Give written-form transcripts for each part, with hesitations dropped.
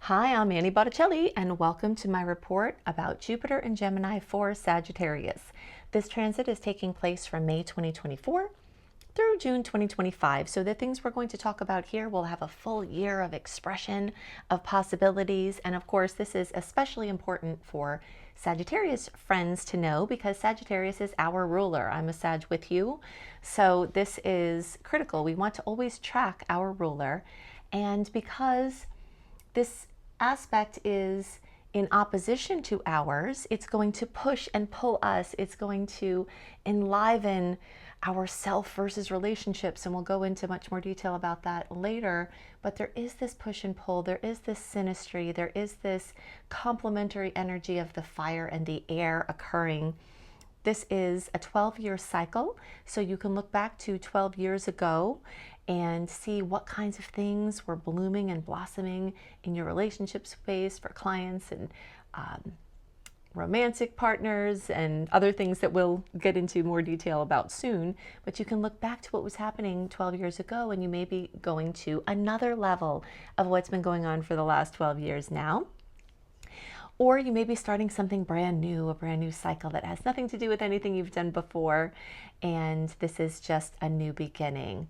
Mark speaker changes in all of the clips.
Speaker 1: Hi, I'm Annie Botticelli, and welcome to my report about Jupiter in Gemini for Sagittarius. This transit is taking place from May 2024 through June 2025. So the things we're going to talk about here will have a full year of expression, of possibilities, and of course this is especially important for Sagittarius friends to know because Sagittarius is our ruler. I'm a Sag with you, so this is critical. We want to always track our ruler, and because this aspect is in opposition to ours, it's going to push and pull us. It's going to enliven our self versus relationships, and we'll go into much more detail about that later. But there is this push and pull, there is this synastry, there is this complementary energy of the fire and the air occurring. This is a 12-year cycle, so you can look back to 12 years ago and see what kinds of things were blooming and blossoming in your relationship space for clients and romantic partners and other things that we'll get into more detail about soon. But you can look back to what was happening 12 years ago, and you may be going to another level of what's been going on for the last 12 years now. Or you may be starting something brand new, a brand new cycle that has nothing to do with anything you've done before, and this is just a new beginning.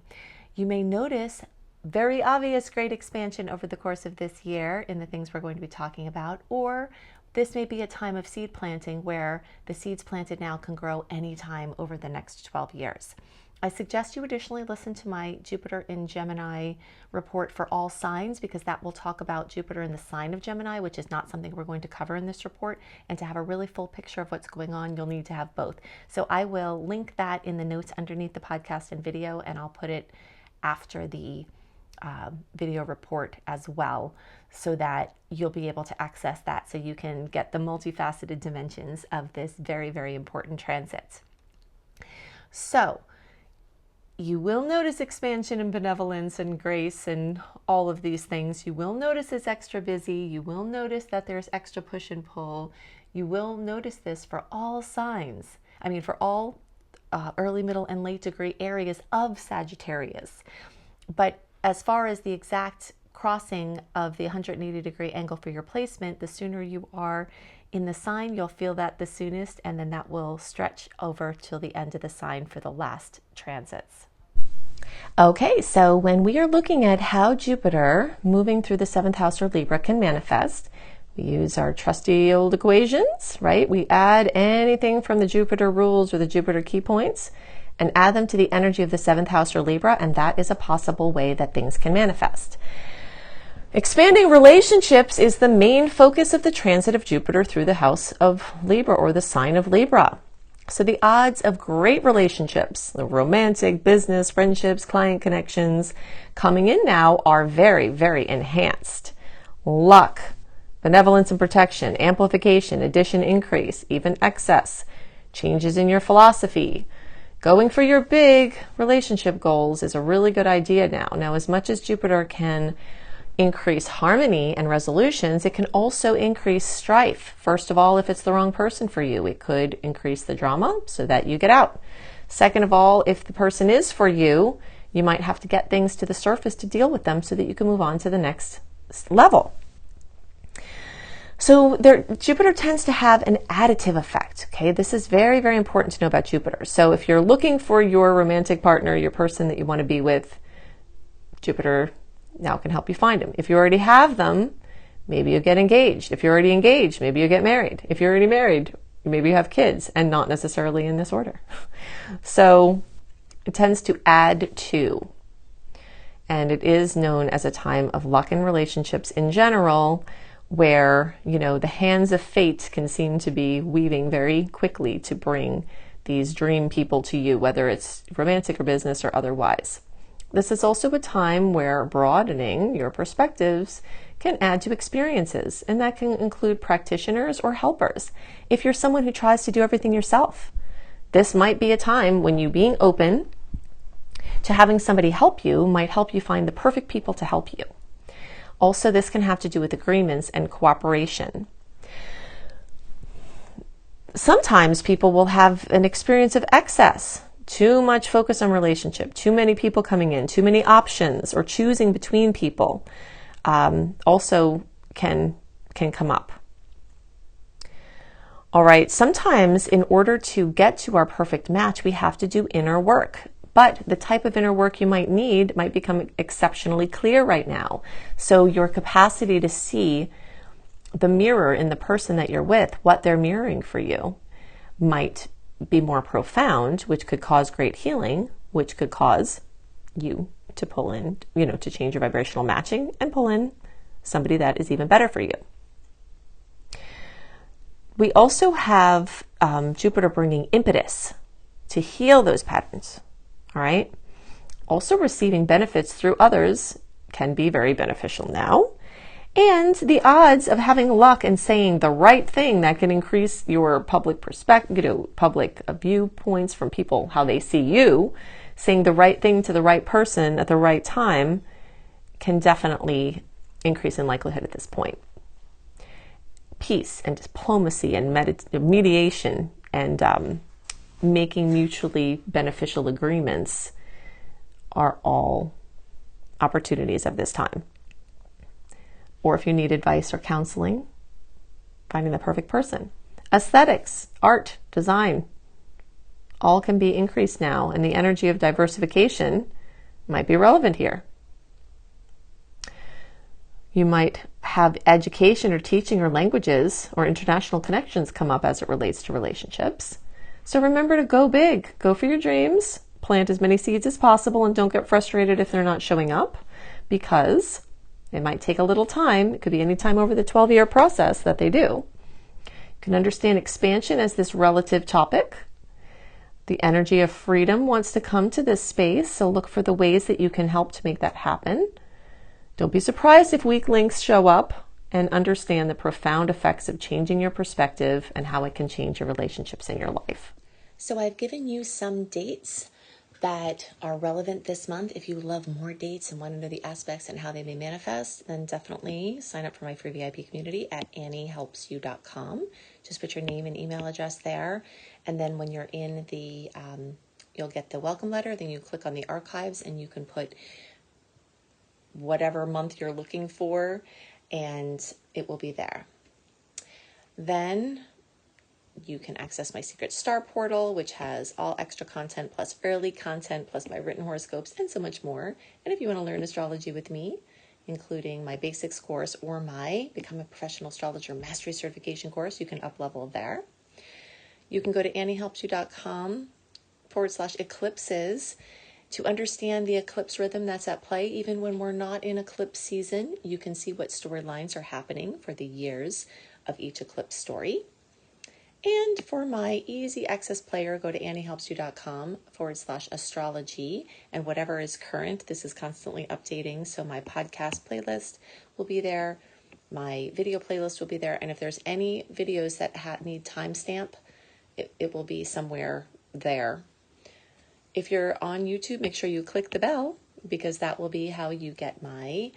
Speaker 1: You may notice very obvious great expansion over the course of this year in the things we're going to be talking about, or this may be a time of seed planting where the seeds planted now can grow anytime over the next 12 years. I suggest you additionally listen to my Jupiter in Gemini report for all signs, because that will talk about Jupiter in the sign of Gemini, which is not something we're going to cover in this report. And to have a really full picture of what's going on, you'll need to have both. So I will link that in the notes underneath the podcast and video, and I'll put it after the video report as well, so that you'll be able to access that, so you can get the multifaceted dimensions of this very, very important transit. So you will notice expansion and benevolence and grace and all of these things. You will notice it's extra busy. You will notice that there's extra push and pull. You will notice this for all signs. For all early, middle, and late degree areas of Sagittarius. But as far as the exact crossing of the 180-degree angle for your placement, the sooner you are in the sign, you'll feel that the soonest, and then that will stretch over till the end of the sign for the last transits. Okay, so when we are looking at how Jupiter moving through the 7th house or Libra can manifest, we use our trusty old equations, right? We add anything from the Jupiter rules or the Jupiter key points and add them to the energy of the 7th house or Libra, and that is a possible way that things can manifest. Expanding relationships is the main focus of the transit of Jupiter through the house of Libra or the sign of Libra. So the odds of great relationships, the romantic, business, friendships, client connections coming in now are very, very enhanced. Luck, benevolence and protection, amplification, addition, increase, even excess, changes in your philosophy. Going for your big relationship goals is a really good idea now. Now, as much as Jupiter can increase harmony and resolutions, it can also increase strife. First of all, if it's the wrong person for you, it could increase the drama so that you get out. Second of all, if the person is for you, you might have to get things to the surface to deal with them so that you can move on to the next level. So Jupiter tends to have an additive effect. Okay, this is very, very important to know about Jupiter. So if you're looking for your romantic partner, your person that you want to be with, Jupiter now can help you find them. If you already have them, maybe you get engaged. If you're already engaged, maybe you get married. If you're already married, maybe you have kids, and not necessarily in this order. So it tends to add to. And it is known as a time of luck in relationships in general, where, the hands of fate can seem to be weaving very quickly to bring these dream people to you, whether it's romantic or business or otherwise. This is also a time where broadening your perspectives can add to experiences, and that can include practitioners or helpers. If you're someone who tries to do everything yourself, this might be a time when you being open to having somebody help you might help you find the perfect people to help you. Also, this can have to do with agreements and cooperation. Sometimes people will have an experience of excess, too much focus on relationship, too many people coming in, too many options, or choosing between people. Also can come up. All right, sometimes in order to get to our perfect match, we have to do inner work. But the type of inner work you might need might become exceptionally clear right now. So your capacity to see the mirror in the person that you're with, what they're mirroring for you, might be more profound, which could cause great healing, which could cause you to pull in, to change your vibrational matching and pull in somebody that is even better for you. We also have Jupiter bringing impetus to heal those patterns, all right? Also, receiving benefits through others can be very beneficial now. And the odds of having luck and saying the right thing that can increase your public perspective, public viewpoints from people, how they see you, saying the right thing to the right person at the right time can definitely increase in likelihood at this point. Peace and diplomacy and mediation and making mutually beneficial agreements are all opportunities of this time. Or if you need advice or counseling, finding the perfect person. Aesthetics, art, design, all can be increased now, and the energy of diversification might be relevant here. You might have education or teaching or languages or international connections come up as it relates to relationships. So remember to go big, go for your dreams, plant as many seeds as possible, and don't get frustrated if they're not showing up, because it might take a little time. It could be any time over the 12-year process that they do. You can understand expansion as this relative topic. The energy of freedom wants to come to this space, so look for the ways that you can help to make that happen. Don't be surprised if weak links show up, and understand the profound effects of changing your perspective and how it can change your relationships in your life. So I've given you some dates that are relevant this month. If you love more dates and want to know the aspects and how they may manifest, then definitely sign up for my free VIP community at anniehelpsyou.com. Just put your name and email address there. And then when you're in the, you'll get the welcome letter. Then you click on the archives and you can put whatever month you're looking for and it will be there. Then you can access my secret star portal, which has all extra content plus early content plus my written horoscopes and so much more. And if you want to learn astrology with me, including my basics course or my Become a Professional Astrologer Mastery Certification course, you can up level there. You can go to anniehelpsyou.com/eclipses to understand the eclipse rhythm that's at play. Even when we're not in eclipse season, you can see what storylines are happening for the years of each eclipse story. And for my easy access player, go to anniehelpsyou.com/astrology, and whatever is current, this is constantly updating. So my podcast playlist will be there. My video playlist will be there. And if there's any videos that need timestamp, it will be somewhere there. If you're on YouTube, make sure you click the bell, because that will be how you get my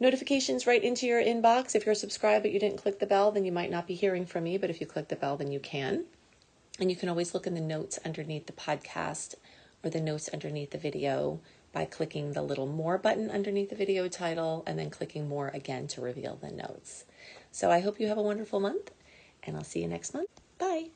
Speaker 1: notifications right into your inbox. If you're subscribed but you didn't click the bell, then you might not be hearing from me. But if you click the bell, then you can. And you can always look in the notes underneath the podcast or the notes underneath the video by clicking the little more button underneath the video title and then clicking more again to reveal the notes. So I hope you have a wonderful month, and I'll see you next month. Bye.